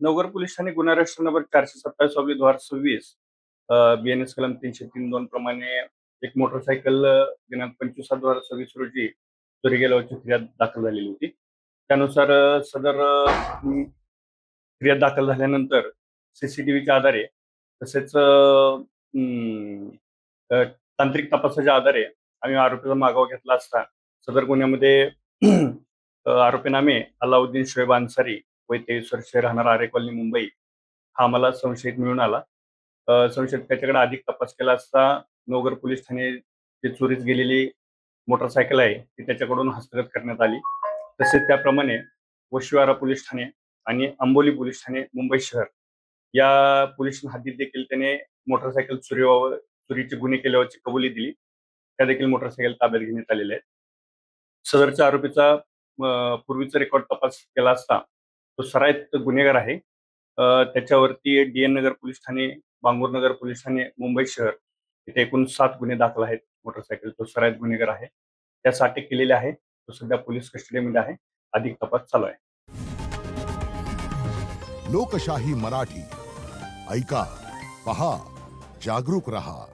Navghar police Thane गुन्हा register number 427/2026 BNS कलम 303(2) प्रमाणे एक मोटरसायकल दिनांक 25/7/2026 रोजी चोरी गेल्याची फिर्याद दाखल झालेली होती. त्यानुसार सदर फिर्याद दाखल झाल्यानंतर सीसीटीव्हीच्या आधारे तसेच तांत्रिक तपासाच्या आधारे आम्ही आरोपीचा मागोवा घेतला असता सदर गुन्ह्यामध्ये आरोपी नामे अलाउद्दीन शोएब अन्सारी वय 23 वर्षे, राहणार आरे कॉलनी, मुंबई, हा आम्हाला संशयित मिळून आला. संशयित त्याच्याकडे अधिक तपास केला असता नवघर पोलीस ठाणे जी चोरीस गेलेली मोटरसायकल आहे ती त्याच्याकडून हस्तगत करण्यात आली. तसेच त्याप्रमाणे वशिवारा पोलीस ठाणे आणि अंबोली पोलीस ठाणे, मुंबई शहर या पोलीस हद्दीत देखील त्याने मोटरसायकल चोरीचे गुन्हे केल्याची कबुली दिली. त्या देखील मोटरसायकल ताब्यात घेण्यात आलेल्या आहेत. सदरच्या आरोपीचा पूर्वीचा रेकॉर्ड तपास केला असता तो सराईत गुन्हेगार आहे. त्याच्यावरती DN नगर पोलीस ठाणे, बांगूर नगर पोलीस ठाणे, मुंबई शहर इथे एकूण 7 गुन्हे दाखल आहेत. मोटरसायकल तो सराईत गुन्हेगार आहे. त्यास अटक केलेली आहे. तो सध्या पोलीस कस्टडीमध्ये आहे. अधिक तपास चालू आहे. लोकशाही मराठी ऐका, पहा, जागरूक रहा.